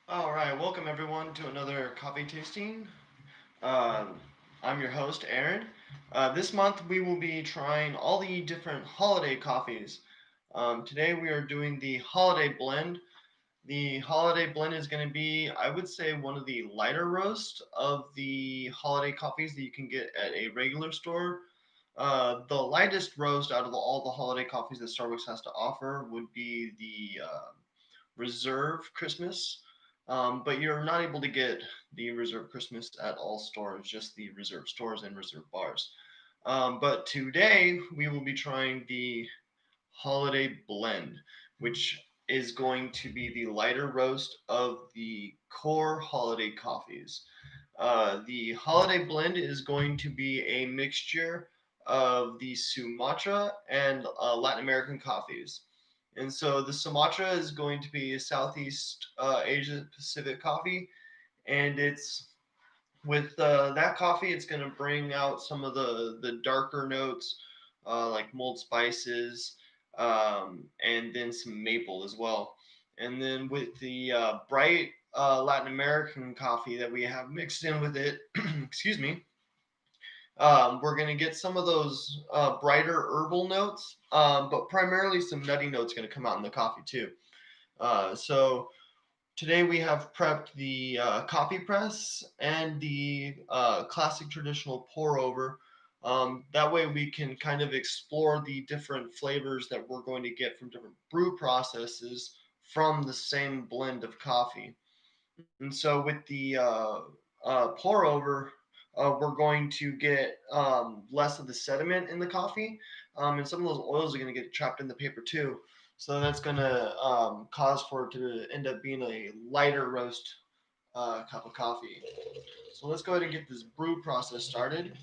All right, welcome everyone to another coffee tasting. Um, I'm your host, Aaron. This month we will be trying all the different holiday coffees. Today we are doing the holiday blend. The holiday blend is going to be, I would say, one of the lighter roast of the holiday coffees that you can get at a regular store. The lightest roast out of all the holiday coffees that Starbucks has to offer would be the Reserve Christmas. But you're not able to get the Reserve Christmas at all stores, just the Reserve stores and Reserve bars. But today we will be trying the Holiday Blend, which is going to be the lighter roast of the core holiday coffees. The Holiday Blend is going to be a mixture of the Sumatra and Latin American coffees. And so the Sumatra is going to be a Southeast Asia Pacific coffee, and it's with that coffee, it's going to bring out some of the darker notes, like mulled spices, and then some maple as well. And then with the bright Latin American coffee that we have mixed in with it, excuse me, we're going to get some of those brighter herbal notes, but primarily some nutty notes going to come out in the coffee too. So today we have prepped the coffee press and the classic traditional pour over. That way we can kind of explore the different flavors that we're going to get from different brew processes from the same blend of coffee. And so with the pour over, we're going to get less of the sediment in the coffee, and some of those oils are going to get trapped in the paper too. So that's going to cause for it to end up being a lighter roast cup of coffee. So let's go ahead and get this brew process started.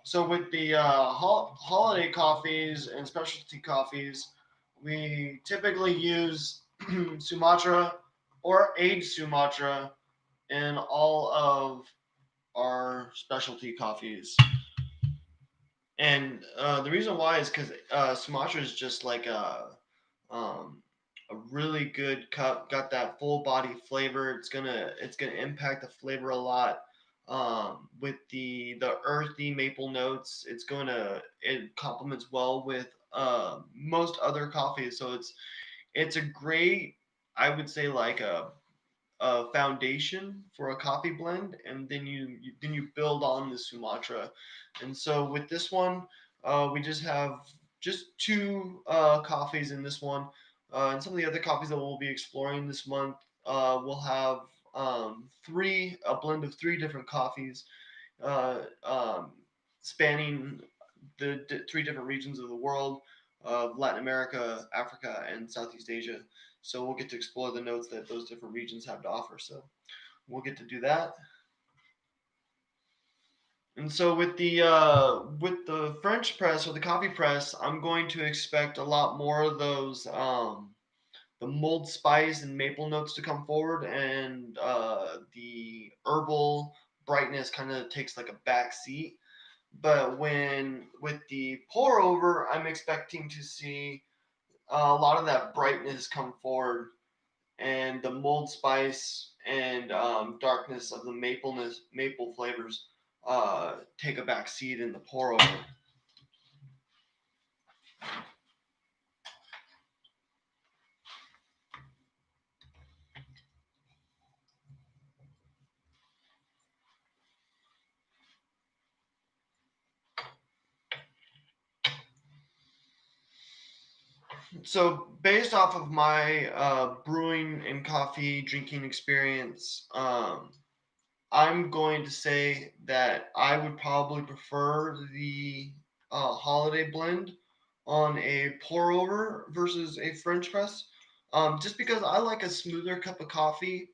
So with the holiday coffees and specialty coffees, we typically use Sumatra or aged Sumatra in all of our specialty coffees. And the reason why is because Sumatra is just like um, a really good cup. Got that full body flavor. It's gonna impact the flavor a lot. With the earthy maple notes, it complements well with most other coffees. So it's a great, I would say, like a foundation for a coffee blend, and then you build on the Sumatra. And so with this one, we just have just two coffees in this one, and some of the other coffees that we'll be exploring this month. We'll have a blend of three different coffees, uh, um, spanning the three different regions of the world of Latin America, Africa, and Southeast Asia. So we'll get to explore the notes that those different regions have to offer. So we'll get to do that. And so with the French press or the coffee press, I'm going to expect a lot more of those the mulled spice and maple notes to come forward, and the herbal brightness kind of takes like a back seat. But when with the pour over, I'm expecting to see a lot of that brightness come forward, and the mulled spice and darkness of the maple flavors take a back seat in the pour over. So based off of my brewing and coffee drinking experience, I'm going to say that I would probably prefer the holiday blend on a pour over versus a French press. Just because I like a smoother cup of coffee,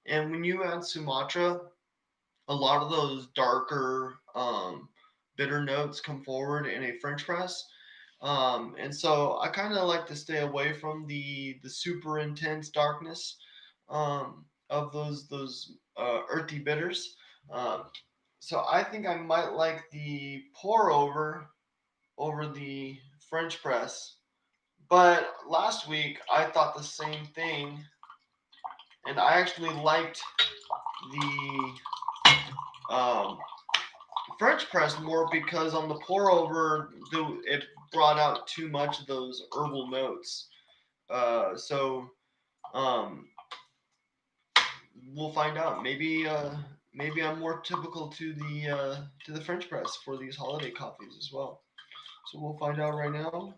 and when you add Sumatra, a lot of those darker bitter notes come forward in a French press. And so I kind of like to stay away from the super intense darkness of those earthy bitters. Um, so I think I might like the pour over over the French press. But last week I thought the same thing, and I actually liked the French press more because on the pour over, it brought out too much of those herbal notes. So um, we'll find out. Maybe I'm more typical to the French press for these holiday coffees as well. So we'll find out right now.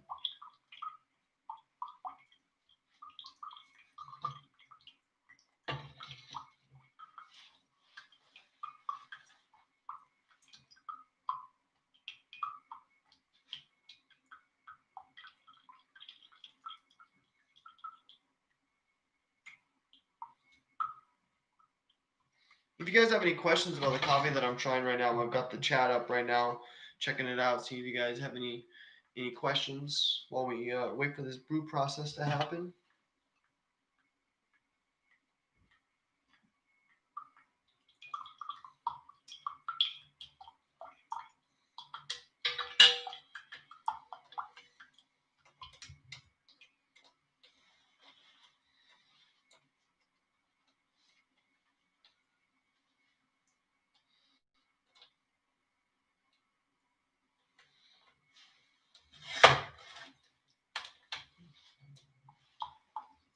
If you guys have any questions about the coffee that I'm trying right now, I've got the chat up right now, checking it out. See if you guys have any questions while we wait for this brew process to happen.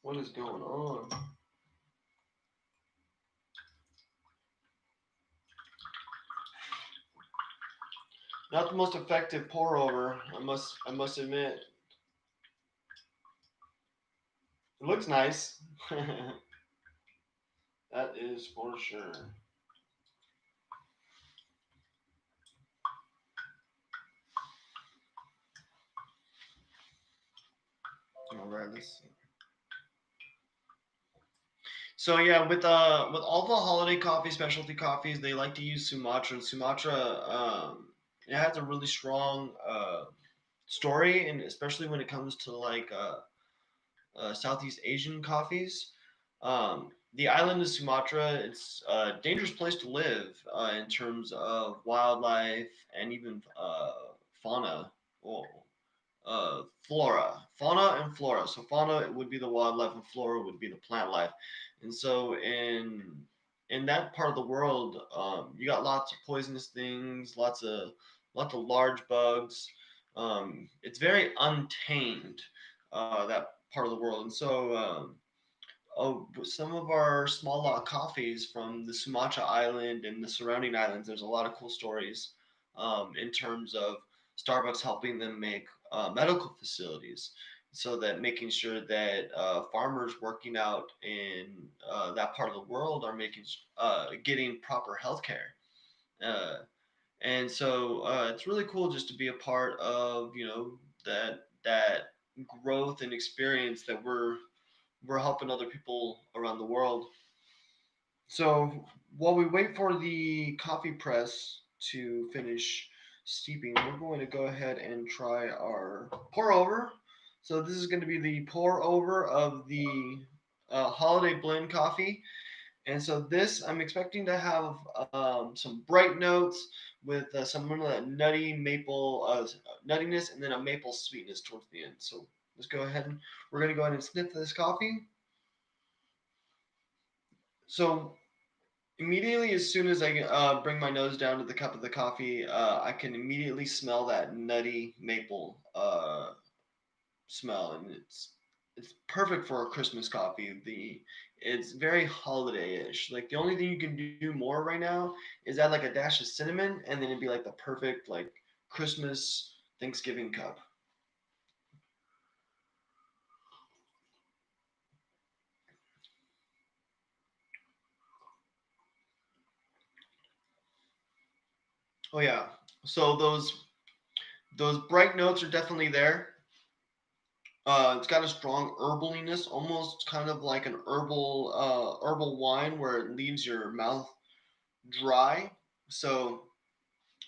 What is going on? Not the most effective pour over, I must admit. It looks nice. That is for sure. All right, let's see. So yeah, with all the holiday coffee specialty coffees, they like to use Sumatra. Sumatra, it has a really strong story, and especially when it comes to like Southeast Asian coffees. The island of Sumatra, it's a dangerous place to live in terms of wildlife and even fauna. Well, fauna and flora. So fauna would be the wildlife, and flora would be the plant life. And so in that part of the world, you got lots of poisonous things, lots of large bugs. It's very untamed, that part of the world. And so some of our small lot coffees from the Sumatra Island and the surrounding islands, there's a lot of cool stories in terms of Starbucks helping them make medical facilities, so that making sure that farmers working out in that part of the world are getting proper health care. Uh, and so it's really cool just to be a part of that growth and experience that we're helping other people around the world. So while we wait for the coffee press to finish steeping, we're going to go ahead and try our pour over. So this is going to be the pour over of the holiday blend coffee. And so this, I'm expecting to have some bright notes with some of that nutty maple nuttiness, and then a maple sweetness towards the end. So let's go ahead and we're going to go ahead and sniff this coffee. So immediately, as soon as I bring my nose down to the cup of the coffee, I can immediately smell that nutty maple smell, and it's perfect for a Christmas coffee. It's very holiday-ish. Like the only thing you can do more right now is add like a dash of cinnamon, and then it'd be like the perfect like Christmas Thanksgiving cup. Oh yeah. So those bright notes are definitely there. It's got a strong herbaliness, almost kind of like an herbal wine, where it leaves your mouth dry. So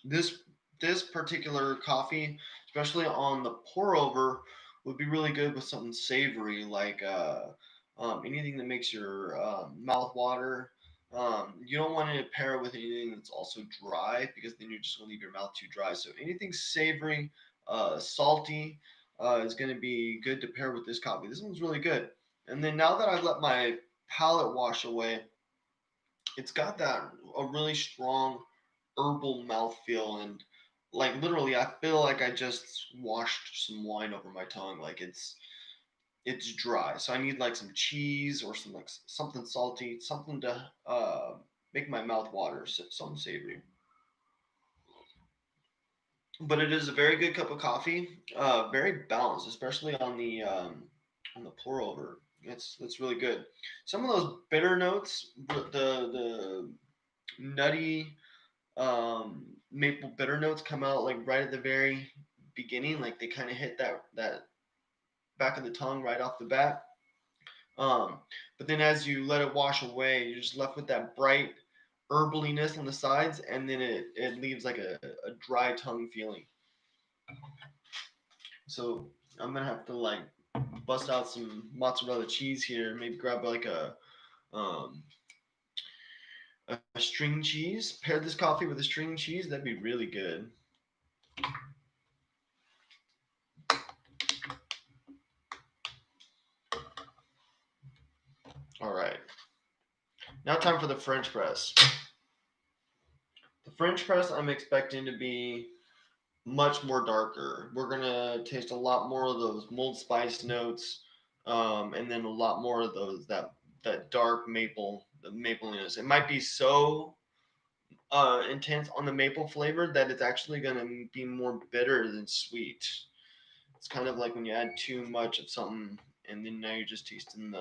this this particular coffee, especially on the pour over, would be really good with something savory, like anything that makes your mouth water. You don't want to pair it with anything that's also dry, because then you're just gonna leave your mouth too dry. So anything savory, salty, is going to be good to pair with this coffee. This one's really good. And then now that I've let my palate wash away, it's got that a really strong herbal mouthfeel, and like literally I feel like I just washed some wine over my tongue. Like it's dry, so I need like some cheese or some like something salty, something to make my mouth water, something savory. But it is a very good cup of coffee, very balanced, especially on the pour over. It's really good. Some of those bitter notes, the nutty maple bitter notes come out like right at the very beginning, like they kind of hit that back of the tongue right off the bat. Um, but then as you let it wash away, you're just left with that bright herbaliness on the sides, and then it leaves like a dry tongue feeling. So I'm gonna have to like bust out some mozzarella cheese here, maybe grab like um, a string cheese, pair this coffee with a string cheese. That'd be really good. All right, now time for the French press. The French press I'm expecting to be much more darker. We're gonna taste a lot more of those mulled spice notes, and then a lot more of those that dark maple, the mapliness. It might be so intense on the maple flavor that it's actually gonna be more bitter than sweet. It's kind of like when you add too much of something, and then now you're just tasting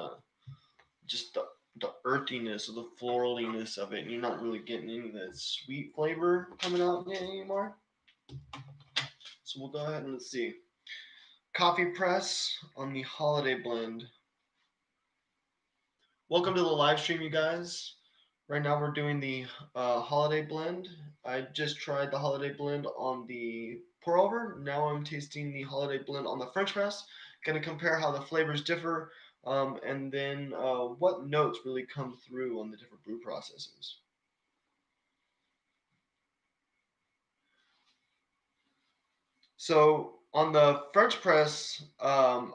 just the earthiness or the floraliness of it, and you're not really getting any of that sweet flavor coming out anymore. So we'll go ahead and let's see. Coffee press on the holiday blend. Welcome to the live stream, you guys. Right now we're doing the holiday blend. I just tried the holiday blend on the pour over. Now I'm tasting the holiday blend on the French press. Going to compare how the flavors differ, and then what notes really come through on the different brew processes. So on the French press, I'm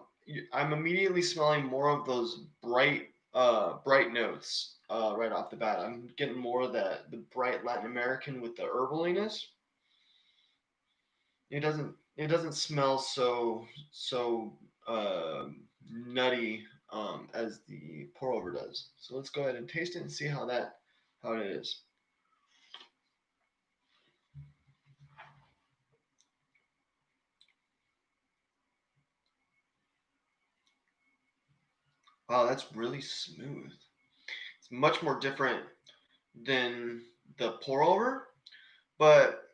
immediately smelling more of those bright notes right off the bat. I'm getting more of the bright Latin American with the herbaliness. It doesn't smell so nutty as the pour over does. So let's go ahead and taste it and see how it is. Wow, that's really smooth. It's much more different than the pour over, but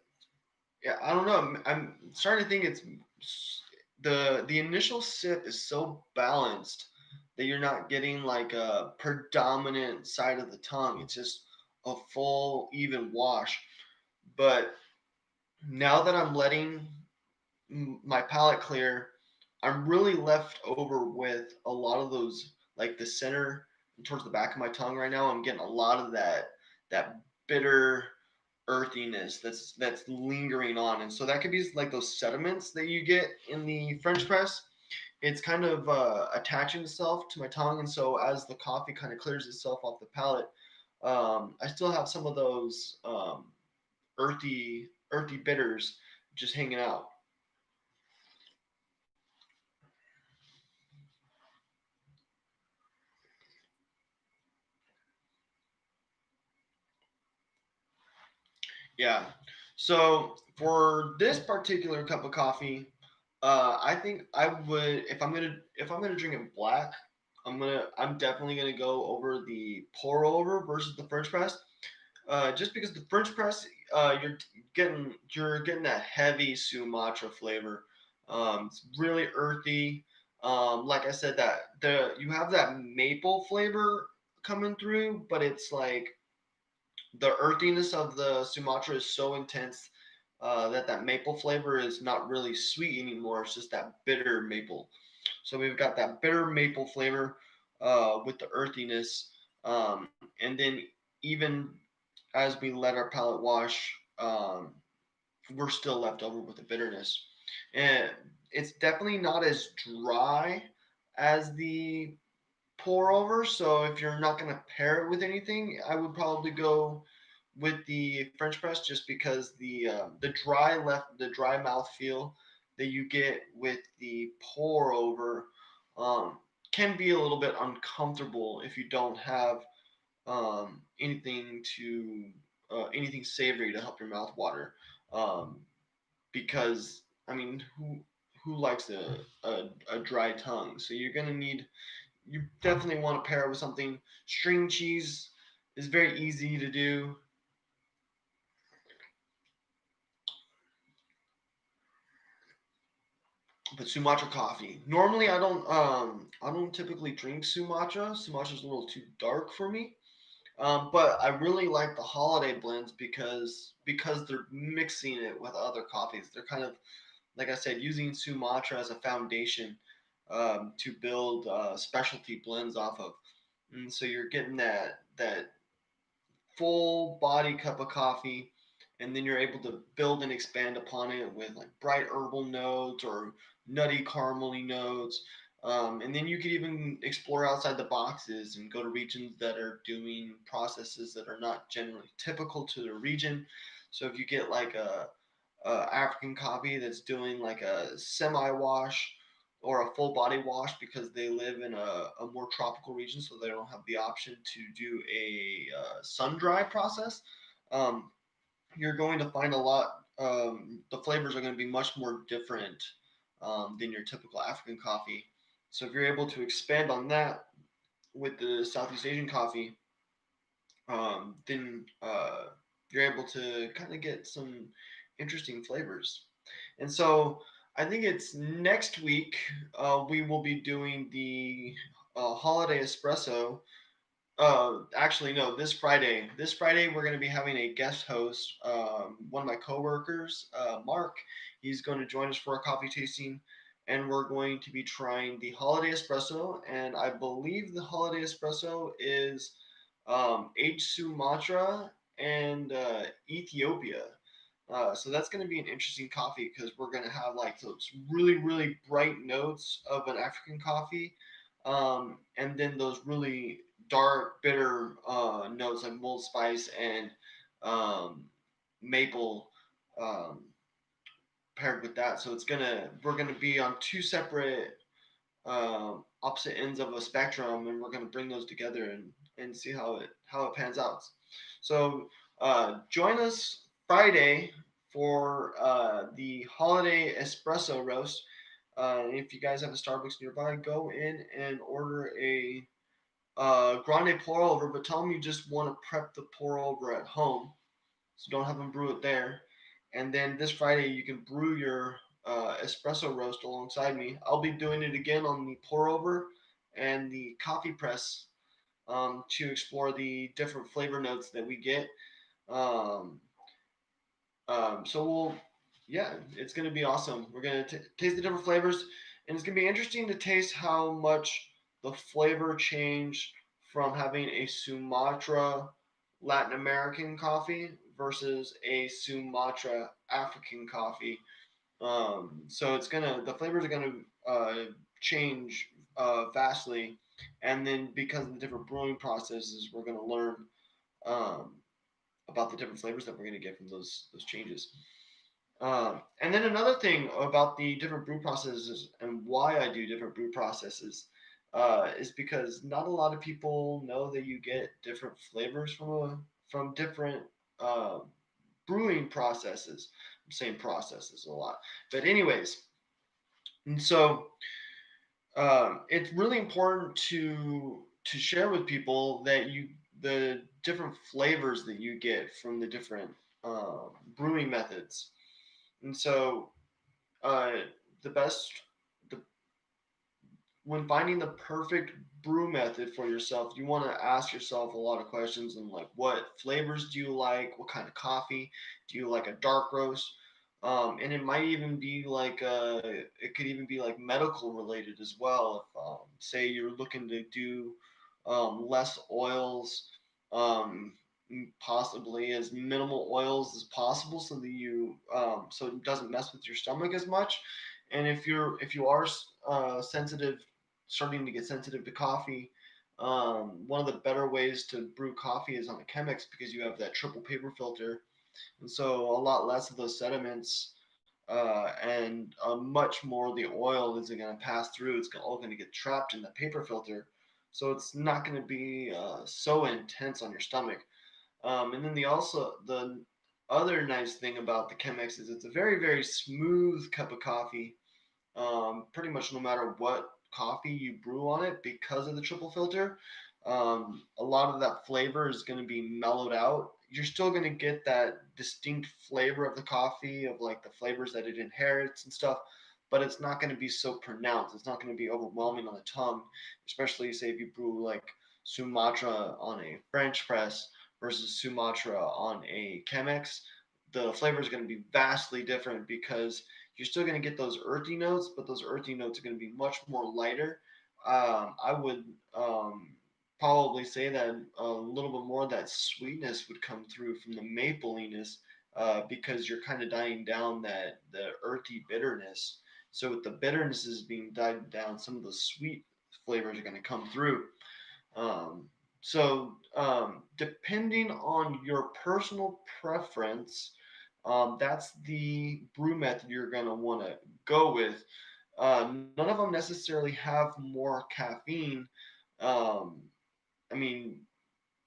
yeah, I don't know. I'm starting to think it's the initial sip is so balanced that you're not getting like a predominant side of the tongue. It's just a full even wash. But now that I'm letting my palate clear, I'm really left over with a lot of those like the center towards the back of my tongue right now. I'm getting a lot of that bitter earthiness that's lingering on, and so that could be like those sediments that you get in the French press. It's kind of attaching itself to my tongue, and so as the coffee kind of clears itself off the palate, I still have some of those earthy bitters just hanging out. Yeah. So for this particular cup of coffee, I think I would if I'm gonna drink it black, I'm definitely gonna go over the pour over versus the French press. Just because the French press, you're getting that heavy Sumatra flavor. It's really earthy. Like I said, that the you have that maple flavor coming through, but it's like the earthiness of the Sumatra is so intense that maple flavor is not really sweet anymore. It's just that bitter maple. So we've got that bitter maple flavor with the earthiness, and then even as we let our palate wash, we're still left over with the bitterness. And it's definitely not as dry as the pour over. So if you're not gonna pair it with anything, I would probably go with the French press just because the dry mouth feel that you get with the pour over um, can be a little bit uncomfortable if you don't have anything savory to help your mouth water. Um, because I mean, who likes a dry tongue? So you definitely want to pair it with something. String cheese is very easy to do. But Sumatra coffee. Normally, I don't typically drink Sumatra. Sumatra's a little too dark for me. But I really like the holiday blends because they're mixing it with other coffees. They're kind of, like I said, using Sumatra as a foundation to build specialty blends off of. And so you're getting that full body cup of coffee, and then you're able to build and expand upon it with like bright herbal notes or nutty caramely notes. And then you could even explore outside the boxes and go to regions that are doing processes that are not generally typical to the region. So if you get like a African coffee that's doing like a semi wash or a full body wash because they live in a more tropical region, so they don't have the option to do a sun dry process. Um, you're going to find a lot. The flavors are going to be much more different than your typical African coffee. So if you're able to expand on that with the Southeast Asian coffee, then you're able to kind of get some interesting flavors. And so I think it's next week we will be doing the holiday espresso. Actually, no, this Friday. This Friday we're going to be having a guest host. One of my coworkers, Mark. He's going to join us for a coffee tasting, and we're going to be trying the holiday espresso. And I believe the holiday espresso is aged Sumatra and Ethiopia. So that's going to be an interesting coffee because we're going to have like those really, really bright notes of an African coffee, and then those really dark, bitter notes like mulled spice and um, maple um, paired with that. So we're gonna be on two separate opposite ends of a spectrum, and we're gonna bring those together and see how it pans out. So join us Friday for the holiday espresso roast. If you guys have a Starbucks nearby, go in and order a grande pour over, but tell them you just want to prep the pour over at home, so don't have them brew it there. And then this Friday you can brew your espresso roast alongside me. I'll be doing it again on the pour over and the coffee press to explore the different flavor notes that we get. Um, so yeah, it's gonna be awesome. We're gonna taste the different flavors, and it's gonna be interesting to taste how much the flavor changed from having a Sumatra Latin American coffee versus a Sumatra African coffee. So the flavors are gonna change vastly, and then because of the different brewing processes, we're gonna learn um, about the different flavors that we're gonna get from those changes. And then another thing about the different brew processes and why I do different brew processes is because not a lot of people know that you get different flavors from different uh, brewing processes. I'm saying processes a lot, but anyways, and so it's really important to share with people that the different flavors that you get from the different brewing methods. And so uh, the best the when finding the perfect brew method for yourself, you want to ask yourself a lot of questions and like what flavors do you like, what kind of coffee do you like, a dark roast, and it might even be like it could even be like medical related as well. If say you're looking to do less oils, um, possibly as minimal oils as possible, so that so it doesn't mess with your stomach as much. And if you are sensitive, starting to get sensitive to coffee, one of the better ways to brew coffee is on a Chemex, because you have that triple paper filter, and so a lot less of those sediments, and much more of the oil isn't going to pass through. It's all going to get trapped in the paper filter, so it's not going to be so intense on your stomach. And then the other nice thing about the Chemex is it's a very, very smooth cup of coffee. Pretty much no matter what coffee you brew on it, because of the triple filter, a lot of that flavor is going to be mellowed out. You're still going to get that distinct flavor of the coffee, of like the flavors that it inherits and stuff, but it's not going to be so pronounced. It's not going to be overwhelming on the tongue, especially say if you brew like Sumatra on a French press versus Sumatra on a Chemex. The flavor is going to be vastly different, because you're still going to get those earthy notes, but those earthy notes are going to be much more lighter. I would probably say that a little bit more of that sweetness would come through from the mapliness, because you're kind of dying down that the earthy bitterness. So with the bitternesses being died down, some of the sweet flavors are going to come through. Um, Depending on your personal preference, that's the brew method you're going to want to go with. None of them necessarily have more caffeine. Um, I mean,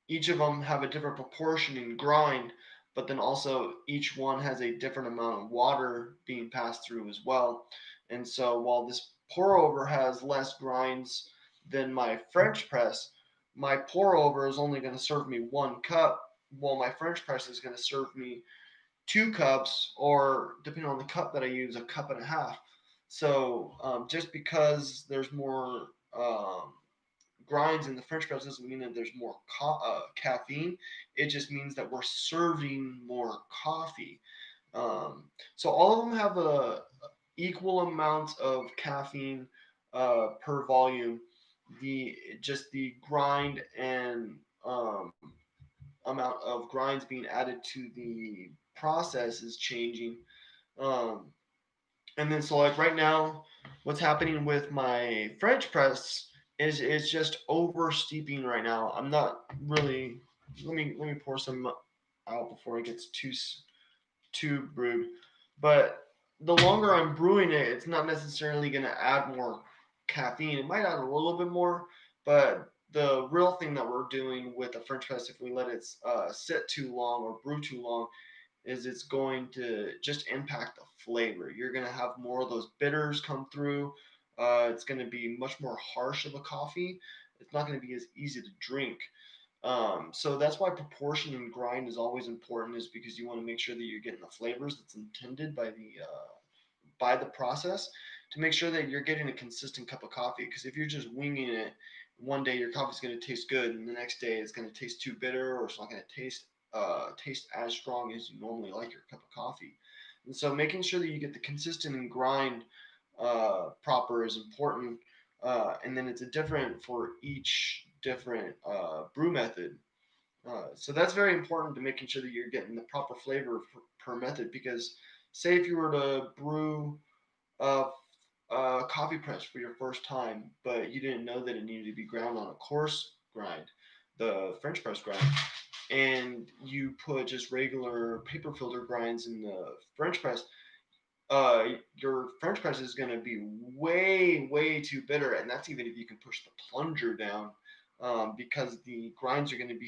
each of them have a different proportion in grind, but then also each one has a different amount of water being passed through as well. And so while this pour over has less grinds than my French press, my pour over is only going to serve me 1 cup, while my French press is going to serve me 2 cups, or depending on the cup that I use, a cup and a half. So just because there's more grinds in the French press doesn't mean that there's more caffeine. It just means that we're serving more coffee. So all of them have a equal amount of caffeine per volume. The grind and amount of grinds being added to the process is changing. Um, and then so like right now, what's happening with my French press is it's just over steeping right now. I'm not really. Let me pour some out before it gets too brewed. But the longer I'm brewing it, it's not necessarily going to add more caffeine. It might add a little bit more, but the real thing that we're doing with the French press, if we let it sit too long or brew too long, is it's going to just impact the flavor. You're going to have more of those bitters come through. It's going to be much more harsh of a coffee. It's not going to be as easy to drink. So that's why proportion and grind is always important, is because you want to make sure that you're getting the flavors that's intended by the process, to make sure that you're getting a consistent cup of coffee. Because if you're just winging it, one day your coffee's going to taste good, and the next day it's going to taste too bitter, or it's not going to taste as strong as you normally like your cup of coffee. And so making sure that you get the consistent and grind proper is important. And then it's a different for each different brew method. So that's very important to making sure that you're getting the proper flavor per method. Because say if you were to brew a, a coffee press for your first time, but you didn't know that it needed to be ground on a coarse grind, the French press grind, and you put just regular paper filter grinds in the French press, your French press is going to be way, way too bitter, and that's even if you can push the plunger down, because the grinds are going to be